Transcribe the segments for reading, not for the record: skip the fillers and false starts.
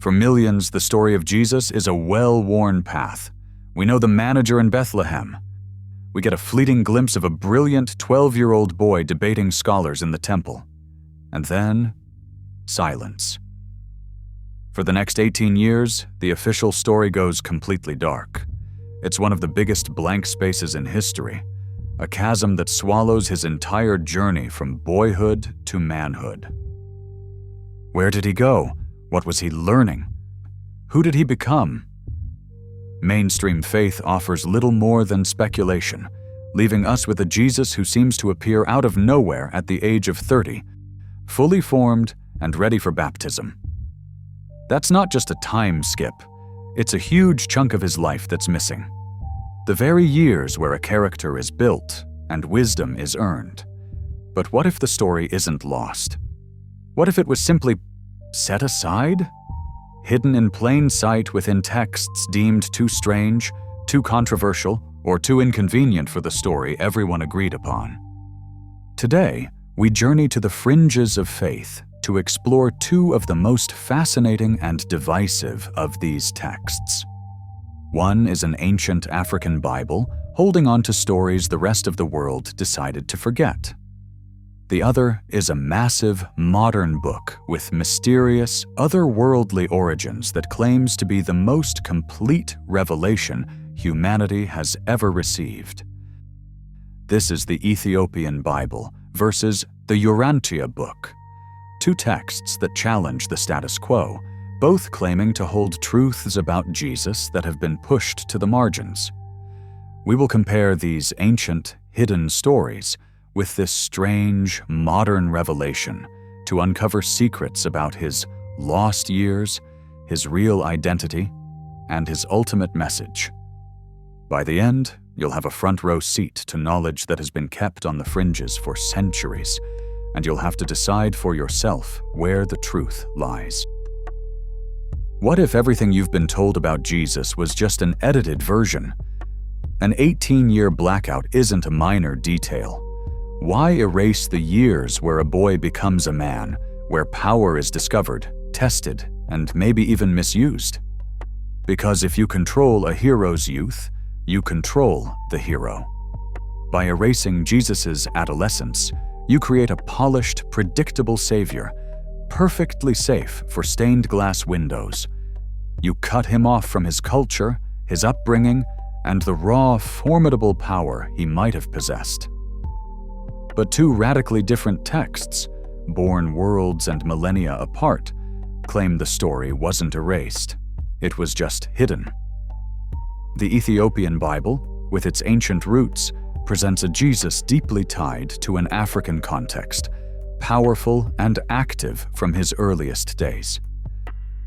For millions, the story of Jesus is a well-worn path. We know the manager in Bethlehem. We get a fleeting glimpse of a brilliant 12-year-old boy debating scholars in the temple. And then, silence. For the next 18 years, the official story goes completely dark. It's one of the biggest blank spaces in history, a chasm that swallows his entire journey from boyhood to manhood. Where did he go? What was he learning? Who did he become? Mainstream faith offers little more than speculation, leaving us with a Jesus who seems to appear out of nowhere at the age of 30, fully formed and ready for baptism. That's not just a time skip. It's a huge chunk of his life that's missing. The very years where a character is built and wisdom is earned. But what if the story isn't lost? What if it was simply set aside? Hidden in plain sight within texts deemed too strange, too controversial, or too inconvenient for the story everyone agreed upon. Today, we journey to the fringes of faith to explore two of the most fascinating and divisive of these texts. One is an ancient African Bible holding on to stories the rest of the world decided to forget. The other is a massive, modern book with mysterious, otherworldly origins that claims to be the most complete revelation humanity has ever received. This is the Ethiopian Bible versus the Urantia Book, two texts that challenge the status quo, both claiming to hold truths about Jesus that have been pushed to the margins. We will compare these ancient, hidden stories with this strange, modern revelation to uncover secrets about his lost years, his real identity, and his ultimate message. By the end, you'll have a front-row seat to knowledge that has been kept on the fringes for centuries, and you'll have to decide for yourself where the truth lies. What if everything you've been told about Jesus was just an edited version? An 18-year blackout isn't a minor detail. Why erase the years where a boy becomes a man, where power is discovered, tested, and maybe even misused? Because if you control a hero's youth, you control the hero. By erasing Jesus' adolescence, you create a polished, predictable savior, perfectly safe for stained glass windows. You cut him off from his culture, his upbringing, and the raw, formidable power he might have possessed. But two radically different texts, born worlds and millennia apart, claim the story wasn't erased. It was just hidden. The Ethiopian Bible, with its ancient roots, presents a Jesus deeply tied to an African context, powerful and active from his earliest days.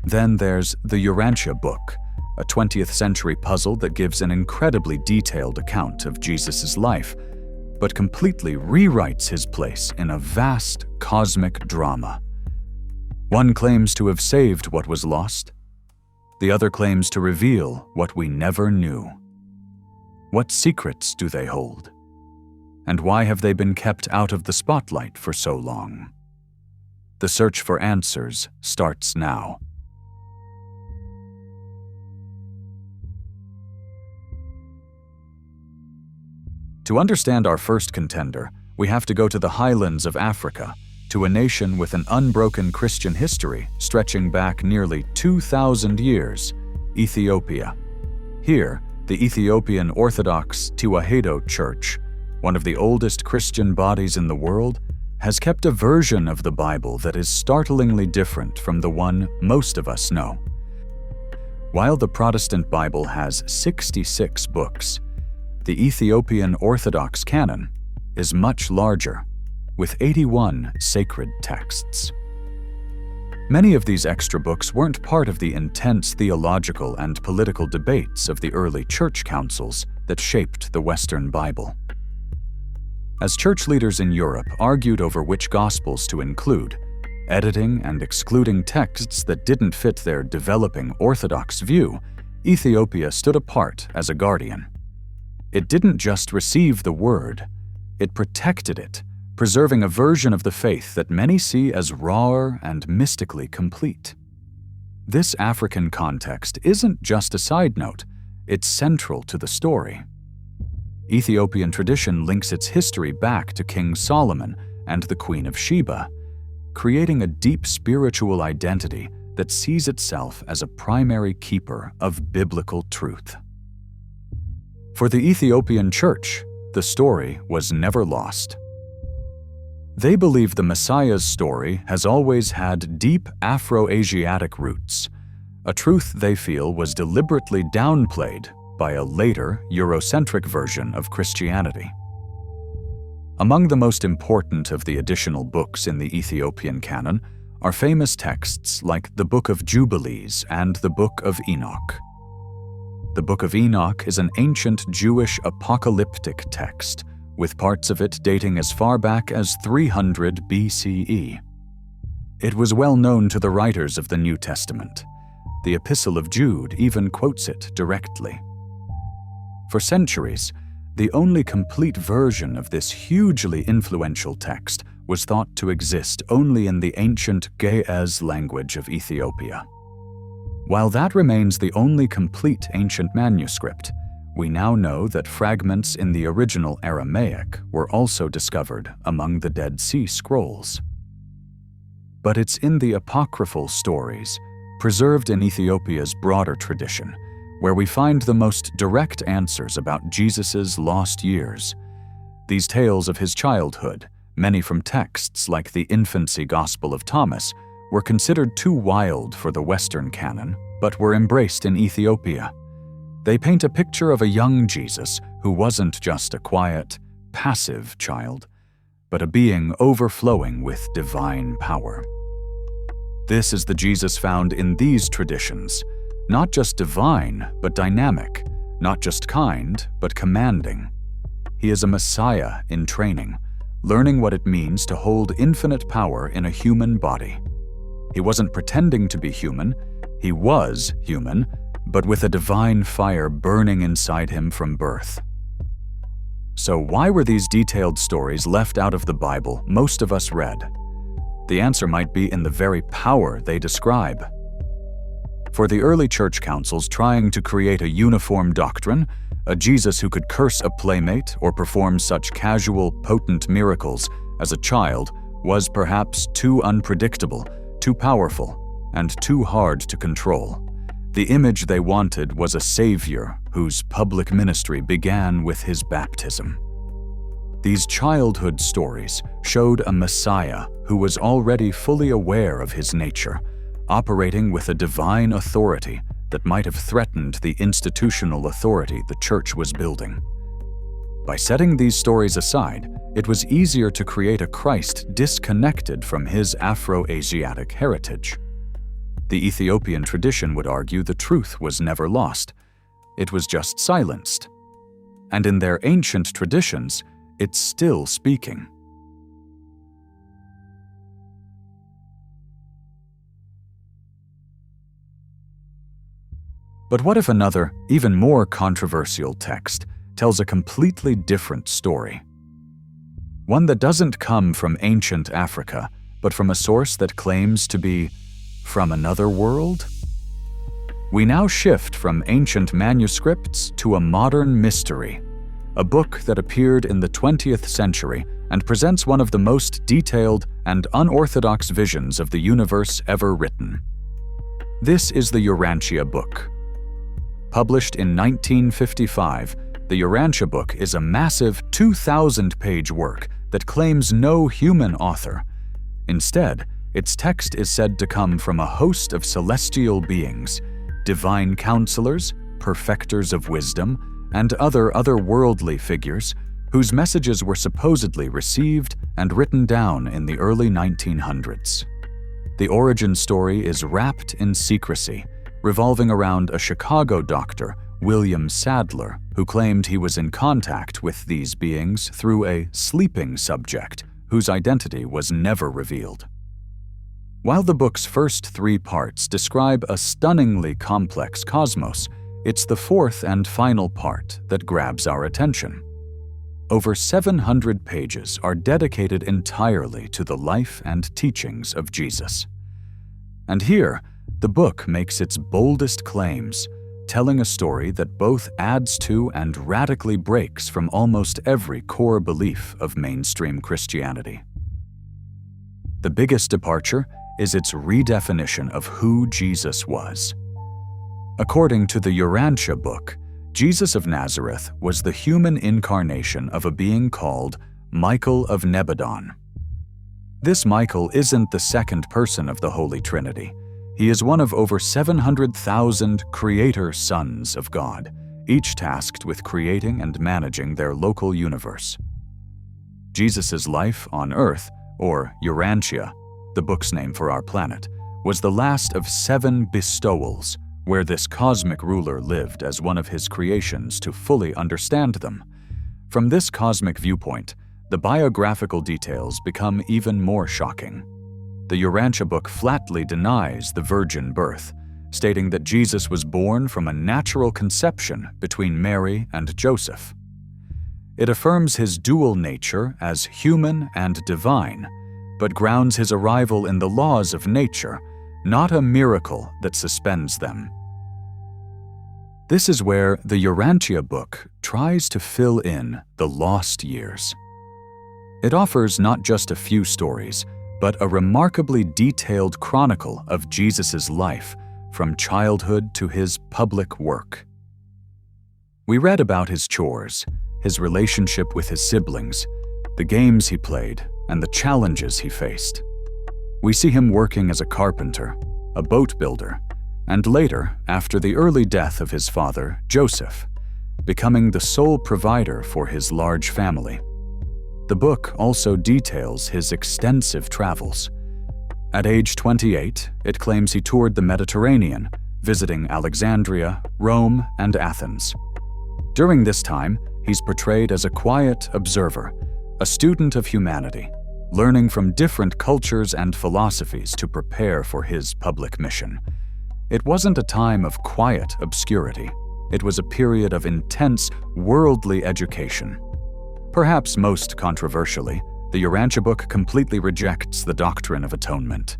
Then there's the Urantia Book, a 20th century puzzle that gives an incredibly detailed account of Jesus' life, but completely rewrites his place in a vast cosmic drama. One claims to have saved what was lost. The other claims to reveal what we never knew. What secrets do they hold? And why have they been kept out of the spotlight for so long? The search for answers starts now. To understand our first contender, we have to go to the highlands of Africa, to a nation with an unbroken Christian history stretching back nearly 2,000 years, Ethiopia. Here, the Ethiopian Orthodox Tewahedo Church, one of the oldest Christian bodies in the world, has kept a version of the Bible that is startlingly different from the one most of us know. While the Protestant Bible has 66 books, the Ethiopian Orthodox canon is much larger, with 81 sacred texts. Many of these extra books weren't part of the intense theological and political debates of the early church councils that shaped the Western Bible. As church leaders in Europe argued over which Gospels to include, editing and excluding texts that didn't fit their developing Orthodox view, Ethiopia stood apart as a guardian. It didn't just receive the Word, it protected it, preserving a version of the faith that many see as rawer and mystically complete. This African context isn't just a side note, it's central to the story. Ethiopian tradition links its history back to King Solomon and the Queen of Sheba, creating a deep spiritual identity that sees itself as a primary keeper of biblical truth. For the Ethiopian Church, the story was never lost. They believe the Messiah's story has always had deep Afro-Asiatic roots, a truth they feel was deliberately downplayed by a later Eurocentric version of Christianity. Among the most important of the additional books in the Ethiopian canon are famous texts like the Book of Jubilees and the Book of Enoch. The Book of Enoch is an ancient Jewish apocalyptic text, with parts of it dating as far back as 300 BCE. It was well known to the writers of the New Testament. The Epistle of Jude even quotes it directly. For centuries, the only complete version of this hugely influential text was thought to exist only in the ancient Ge'ez language of Ethiopia. While that remains the only complete ancient manuscript, we now know that fragments in the original Aramaic were also discovered among the Dead Sea Scrolls. But it's in the apocryphal stories, preserved in Ethiopia's broader tradition, where we find the most direct answers about Jesus' lost years. These tales of his childhood, many from texts like the Infancy Gospel of Thomas, were considered too wild for the Western canon, but were embraced in Ethiopia. They paint a picture of a young Jesus who wasn't just a quiet, passive child, but a being overflowing with divine power. This is the Jesus found in these traditions, not just divine, but dynamic, not just kind, but commanding. He is a Messiah in training, learning what it means to hold infinite power in a human body. He wasn't pretending to be human, he was human, but with a divine fire burning inside him from birth. So why were these detailed stories left out of the Bible most of us read? The answer might be in the very power they describe. For the early church councils trying to create a uniform doctrine, a Jesus who could curse a playmate or perform such casual, potent miracles as a child was perhaps too unpredictable, too powerful, and too hard to control. The image they wanted was a savior whose public ministry began with his baptism. These childhood stories showed a Messiah who was already fully aware of his nature, operating with a divine authority that might have threatened the institutional authority the church was building. By setting these stories aside, it was easier to create a Christ disconnected from his Afro-Asiatic heritage. The Ethiopian tradition would argue the truth was never lost. It was just silenced. And in their ancient traditions, it's still speaking. But what if another, even more controversial text tells a completely different story? One that doesn't come from ancient Africa, but from a source that claims to be from another world? We now shift from ancient manuscripts to a modern mystery, a book that appeared in the 20th century and presents one of the most detailed and unorthodox visions of the universe ever written. This is the Urantia Book. Published in 1955, the Urantia Book is a massive 2,000-page work that claims no human author. Instead, its text is said to come from a host of celestial beings, divine counselors, perfecters of wisdom, and other otherworldly figures whose messages were supposedly received and written down in the early 1900s. The origin story is wrapped in secrecy, revolving around a Chicago doctor, William Sadler, who claimed he was in contact with these beings through a sleeping subject whose identity was never revealed. While the book's first 3 parts describe a stunningly complex cosmos, it's the 4th and final part that grabs our attention. Over 700 pages are dedicated entirely to the life and teachings of Jesus. And here, The book makes its boldest claims, telling a story that both adds to and radically breaks from almost every core belief of mainstream Christianity. The biggest departure is its redefinition of who Jesus was. According to the Urantia Book, Jesus of Nazareth was the human incarnation of a being called Michael of Nebadon. This Michael isn't the second person of the Holy Trinity. He is one of over 700,000 creator sons of God, each tasked with creating and managing their local universe. Jesus' life on Earth, or Urantia, the book's name for our planet, was the last of 7 bestowals, where this cosmic ruler lived as one of his creations to fully understand them. From this cosmic viewpoint, the biographical details become even more shocking. The Urantia Book flatly denies the virgin birth, stating that Jesus was born from a natural conception between Mary and Joseph. It affirms his dual nature as human and divine, but grounds his arrival in the laws of nature, not a miracle that suspends them. This is where the Urantia Book tries to fill in the lost years. It offers not just a few stories, but a remarkably detailed chronicle of Jesus' life from childhood to his public work. We read about his chores, his relationship with his siblings, the games he played, and the challenges he faced. We see him working as a carpenter, a boat builder, and later, after the early death of his father, Joseph, becoming the sole provider for his large family. The book also details his extensive travels. At age 28, it claims he toured the Mediterranean, visiting Alexandria, Rome, and Athens. During this time, he's portrayed as a quiet observer, a student of humanity, learning from different cultures and philosophies to prepare for his public mission. It wasn't a time of quiet obscurity. It was a period of intense worldly education. Perhaps most controversially, the Urantia Book completely rejects the doctrine of atonement.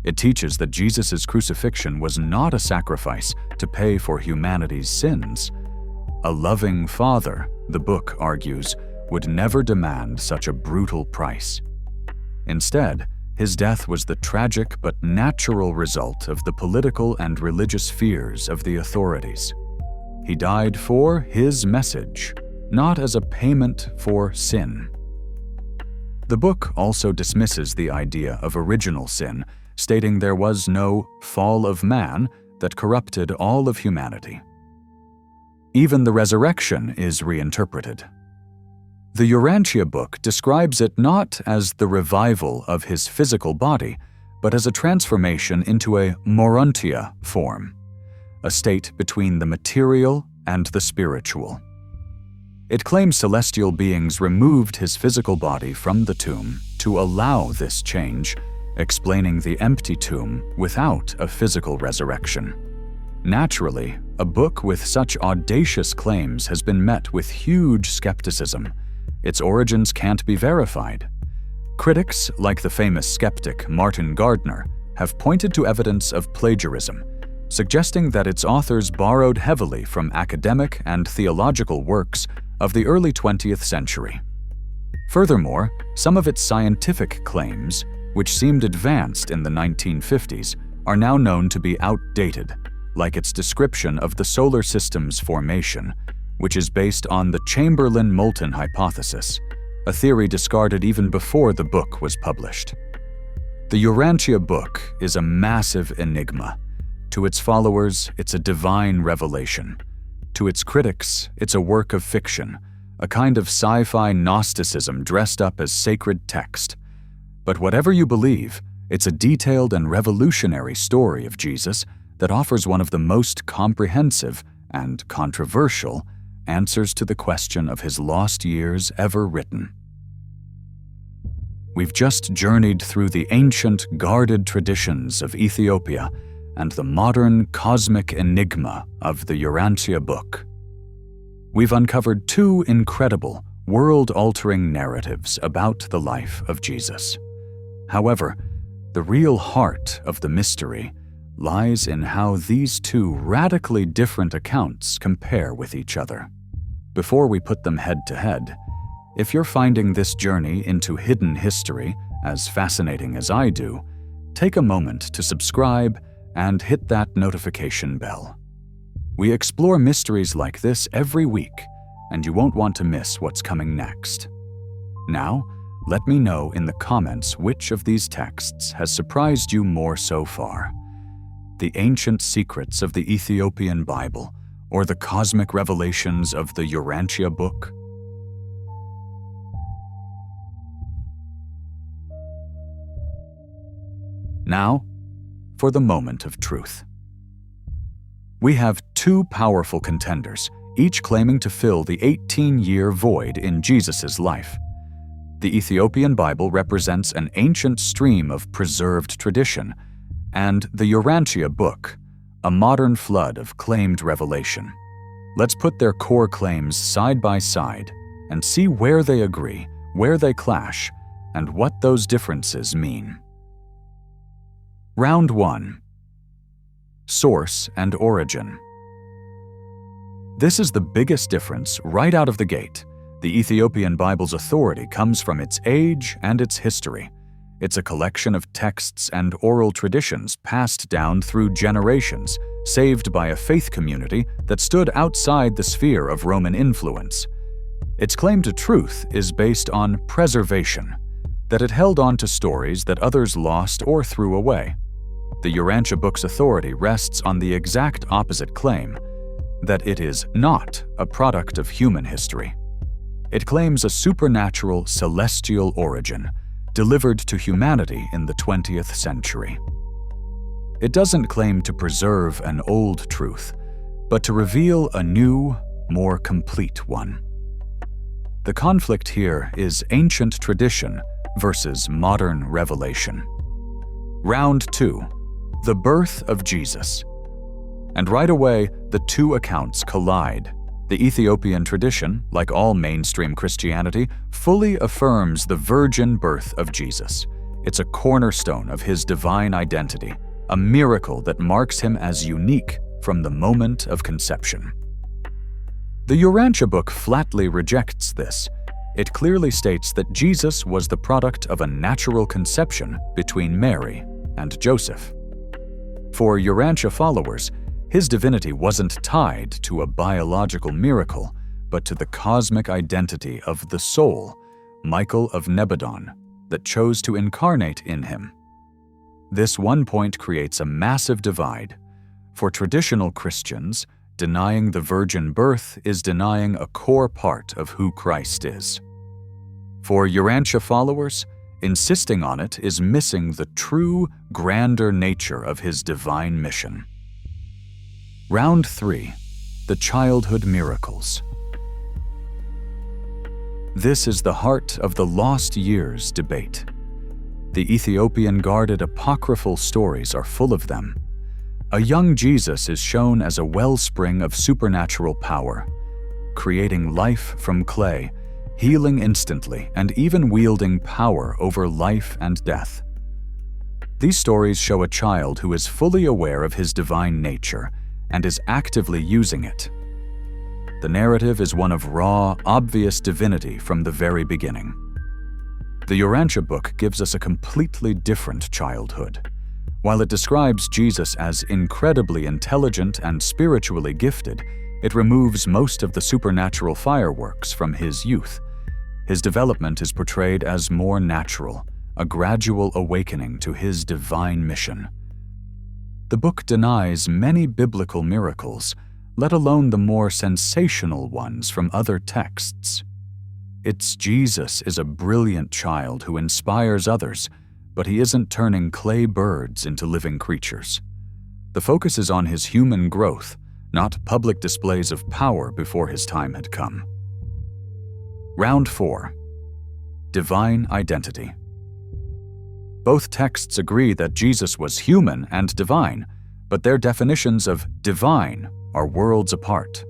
It teaches that Jesus' crucifixion was not a sacrifice to pay for humanity's sins. A loving father, the book argues, would never demand such a brutal price. Instead, his death was the tragic but natural result of the political and religious fears of the authorities. He died for his message, not as a payment for sin. The book also dismisses the idea of original sin, stating there was no fall of man that corrupted all of humanity. Even the resurrection is reinterpreted. The Urantia Book describes it not as the revival of his physical body, but as a transformation into a Urantia form, a state between the material and the spiritual. It claims celestial beings removed his physical body from the tomb to allow this change, explaining the empty tomb without a physical resurrection. Naturally, a book with such audacious claims has been met with huge skepticism. Its origins can't be verified. Critics, like the famous skeptic Martin Gardner, have pointed to evidence of plagiarism, suggesting that its authors borrowed heavily from academic and theological works of the early 20th century. Furthermore, some of its scientific claims, which seemed advanced in the 1950s, are now known to be outdated, like its description of the solar system's formation, which is based on the Chamberlain-Moulton hypothesis, a theory discarded even before the book was published. The Urantia Book is a massive enigma. To its followers, it's a divine revelation. To its critics, it's a work of fiction, a kind of sci-fi Gnosticism dressed up as sacred text. But whatever you believe, it's a detailed and revolutionary story of Jesus that offers one of the most comprehensive and controversial answers to the question of his lost years ever written. We've just journeyed through the ancient, guarded traditions of Ethiopia and the modern cosmic enigma of the Urantia Book. We've uncovered two incredible, world-altering narratives about the life of Jesus. However, the real heart of the mystery lies in how these two radically different accounts compare with each other. Before we put them head to head, if you're finding this journey into hidden history as fascinating as I do, take a moment to subscribe and hit that notification bell. We explore mysteries like this every week, and you won't want to miss what's coming next. Now, let me know in the comments which of these texts has surprised you more so far: the ancient secrets of the Ethiopian Bible, or the cosmic revelations of the Urantia Book. Now, for the moment of truth. We have two powerful contenders, each claiming to fill the 18-year void in Jesus' life. The Ethiopian Bible represents an ancient stream of preserved tradition, and the Urantia Book, a modern flood of claimed revelation. Let's put their core claims side by side and see where they agree, where they clash, and what those differences mean. Round 1. Source and origin. This is the biggest difference right out of the gate. The Ethiopian Bible's authority comes from its age and its history. It's a collection of texts and oral traditions passed down through generations, saved by a faith community that stood outside the sphere of Roman influence. Its claim to truth is based on preservation, that it held on to stories that others lost or threw away. The Urantia Book's authority rests on the exact opposite claim, that it is not a product of human history. It claims a supernatural, celestial origin, delivered to humanity in the 20th century. It doesn't claim to preserve an old truth, but to reveal a new, more complete one. The conflict here is ancient tradition versus modern revelation. Round 2. The birth of Jesus. And right away, the two accounts collide. The Ethiopian tradition, like all mainstream Christianity, fully affirms the virgin birth of Jesus. It's a cornerstone of his divine identity, a miracle that marks him as unique from the moment of conception. The Urantia Book flatly rejects this. It clearly states that Jesus was the product of a natural conception between Mary and Joseph. For Urantia followers, his divinity wasn't tied to a biological miracle, but to the cosmic identity of the soul, Michael of Nebadon, that chose to incarnate in him. This one point creates a massive divide. For traditional Christians, denying the virgin birth is denying a core part of who Christ is. For Urantia followers, insisting on it is missing the true, grander nature of his divine mission. Round 3. The childhood miracles. This is the heart of the lost years debate. The Ethiopian-guarded apocryphal stories are full of them. A young Jesus is shown as a wellspring of supernatural power, creating life from clay, healing instantly, and even wielding power over life and death. These stories show a child who is fully aware of his divine nature and is actively using it. The narrative is one of raw, obvious divinity from the very beginning. The Urantia Book gives us a completely different childhood. While it describes Jesus as incredibly intelligent and spiritually gifted, it removes most of the supernatural fireworks from his youth. His development is portrayed as more natural, a gradual awakening to his divine mission. The book denies many biblical miracles, let alone the more sensational ones from other texts. Its Jesus is a brilliant child who inspires others, but he isn't turning clay birds into living creatures. The focus is on his human growth, not public displays of power before his time had come. Round 4. Divine identity. Both texts agree that Jesus was human and divine, but their definitions of divine are worlds apart.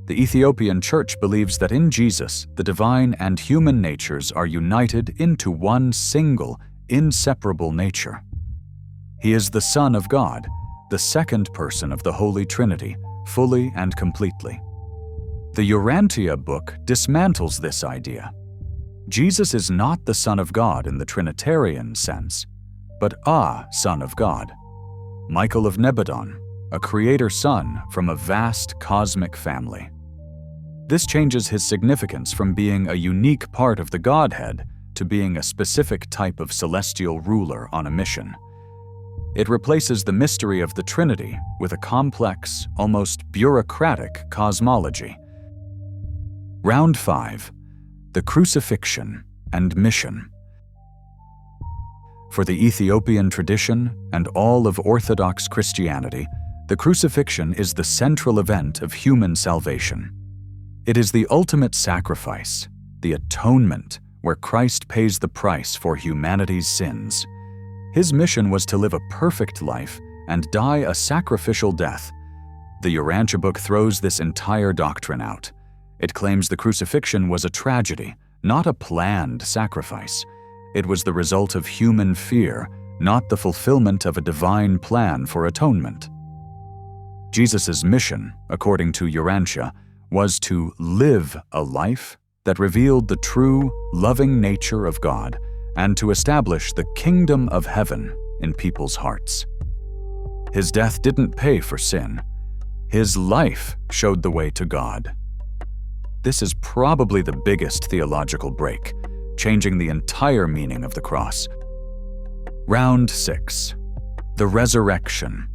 The Ethiopian Church believes that in Jesus, the divine and human natures are united into one single, inseparable nature. He is the Son of God, the second person of the Holy Trinity, fully and completely. The Urantia Book dismantles this idea. Jesus is not the Son of God in the Trinitarian sense, but a Son of God. Michael of Nebadon, a creator son from a vast cosmic family. This changes his significance from being a unique part of the Godhead to being a specific type of celestial ruler on a mission. It replaces the mystery of the Trinity with a complex, almost bureaucratic cosmology. Round 5. The Crucifixion and Mission. For the Ethiopian tradition and all of Orthodox Christianity, the crucifixion is the central event of human salvation. It is the ultimate sacrifice, the atonement, where Christ pays the price for humanity's sins. His mission was to live a perfect life and die a sacrificial death. The Urantia Book throws this entire doctrine out. It claims the crucifixion was a tragedy, not a planned sacrifice. It was the result of human fear, not the fulfillment of a divine plan for atonement. Jesus' mission, according to Urantia, was to live a life that revealed the true, loving nature of God and to establish the kingdom of heaven in people's hearts. His death didn't pay for sin. His life showed the way to God. This is probably the biggest theological break, changing the entire meaning of the cross. Round 6. The Resurrection.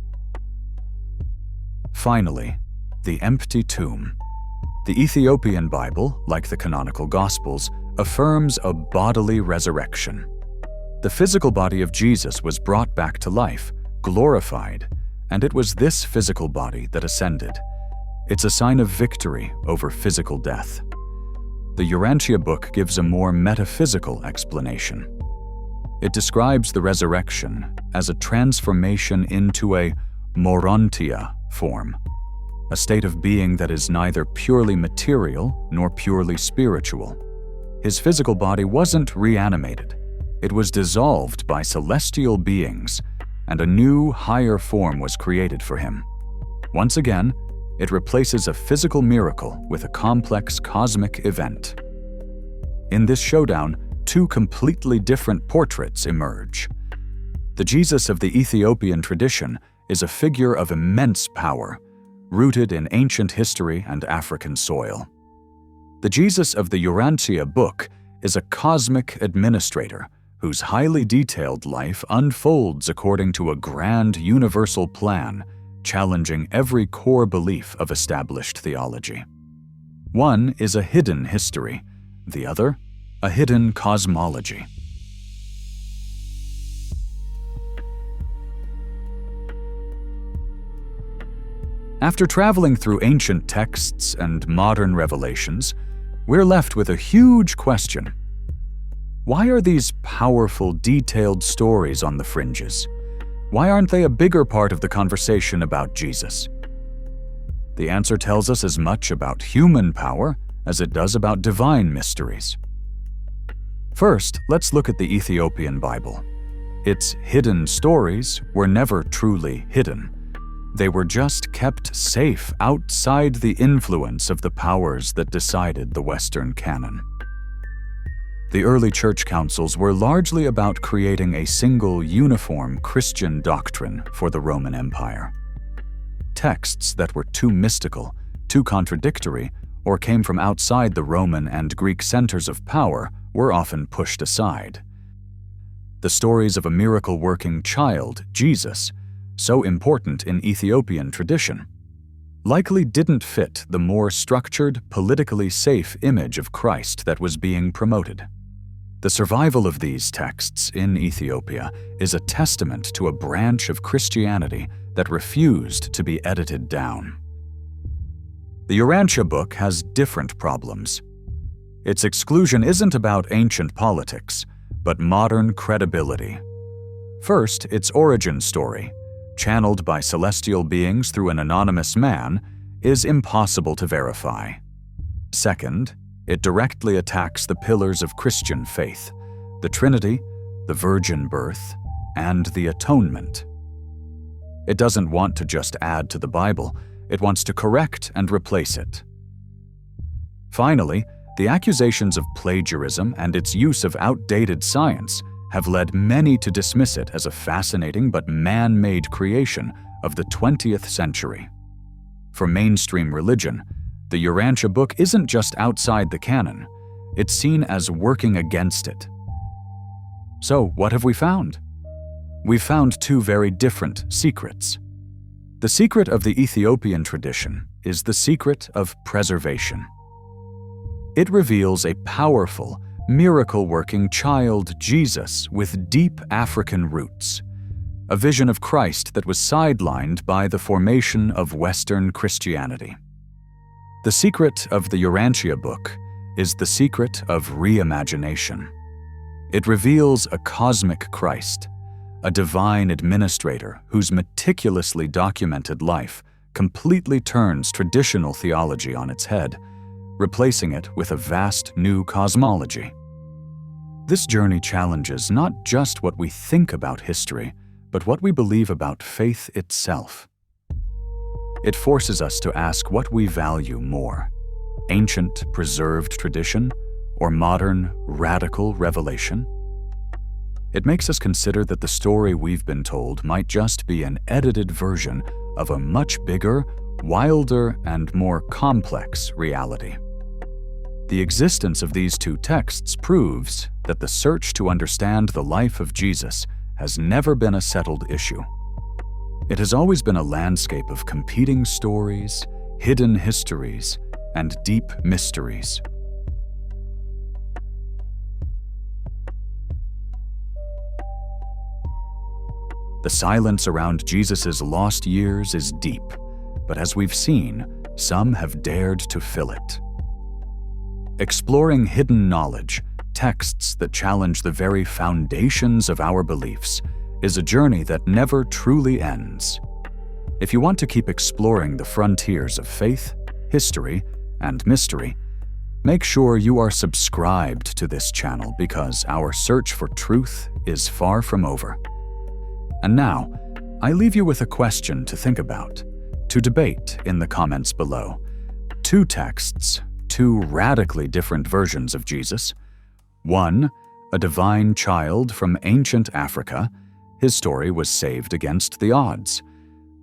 Finally, the empty tomb. The Ethiopian Bible, like the canonical Gospels, affirms a bodily resurrection. The physical body of Jesus was brought back to life, glorified, and it was this physical body that ascended. It's a sign of victory over physical death. The Urantia Book gives a more metaphysical explanation. It describes the resurrection as a transformation into a Urantia form, a state of being that is neither purely material nor purely spiritual. His physical body wasn't reanimated. It was dissolved by celestial beings, and a new, higher form was created for him. Once again, it replaces a physical miracle with a complex cosmic event. In this showdown, two completely different portraits emerge. The Jesus of the Ethiopian tradition is a figure of immense power, rooted in ancient history and African soil. The Jesus of the Urantia Book is a cosmic administrator whose highly detailed life unfolds according to a grand universal plan, challenging every core belief of established theology. One is a hidden history, the other, a hidden cosmology. After traveling through ancient texts and modern revelations, we're left with a huge question. Why are these powerful, detailed stories on the fringes? Why aren't they a bigger part of the conversation about Jesus? The answer tells us as much about human power as it does about divine mysteries. First, let's look at the Ethiopian Bible. Its hidden stories were never truly hidden. They were just kept safe outside the influence of the powers that decided the Western canon. The early church councils were largely about creating a single, uniform Christian doctrine for the Roman Empire. Texts that were too mystical, too contradictory, or came from outside the Roman and Greek centers of power were often pushed aside. The stories of a miracle-working child, Jesus, so important in Ethiopian tradition, likely didn't fit the more structured, politically safe image of Christ that was being promoted. The survival of these texts in Ethiopia is a testament to a branch of Christianity that refused to be edited down. The Urantia Book has different problems. Its exclusion isn't about ancient politics, but modern credibility. First, its origin story, channeled by celestial beings through an anonymous man, is impossible to verify. Second, it directly attacks the pillars of Christian faith, the Trinity, the virgin birth, and the atonement. It doesn't want to just add to the Bible, it wants to correct and replace it. Finally, the accusations of plagiarism and its use of outdated science have led many to dismiss it as a fascinating but man-made creation of the 20th century. For mainstream religion, the Urantia Book isn't just outside the canon, it's seen as working against it. So, what have we found? We've found two very different secrets. The secret of the Ethiopian tradition is the secret of preservation. It reveals a powerful, miracle-working child Jesus with deep African roots, a vision of Christ that was sidelined by the formation of Western Christianity. The secret of the Urantia Book is the secret of reimagination. It reveals a cosmic Christ, a divine administrator whose meticulously documented life completely turns traditional theology on its head, replacing it with a vast new cosmology. This journey challenges not just what we think about history, but what we believe about faith itself. It forces us to ask what we value more: ancient, preserved tradition, or modern, radical revelation? It makes us consider that the story we've been told might just be an edited version of a much bigger, wilder, and more complex reality. The existence of these two texts proves that the search to understand the life of Jesus has never been a settled issue. It has always been a landscape of competing stories, hidden histories, and deep mysteries. The silence around Jesus' lost years is deep, but as we've seen, some have dared to fill it. Exploring hidden knowledge, texts that challenge the very foundations of our beliefs, is a journey that never truly ends. If you want to keep exploring the frontiers of faith, history, and mystery, make sure you are subscribed to this channel because our search for truth is far from over. And now, I leave you with a question to think about, to debate in the comments below. Two texts, two radically different versions of Jesus. One, a divine child from ancient Africa. His story was saved against the odds.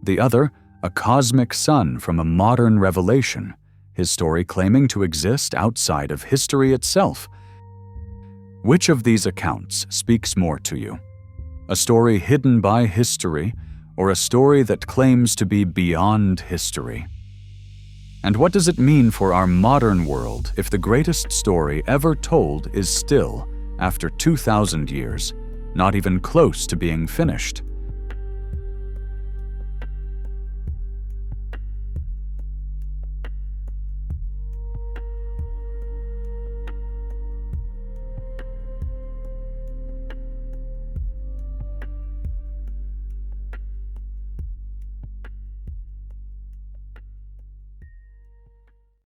The other, a cosmic son from a modern revelation. His story claiming to exist outside of history itself. Which of these accounts speaks more to you? A story hidden by history, or a story that claims to be beyond history? And what does it mean for our modern world if the greatest story ever told is still, after 2,000 years, not even close to being finished?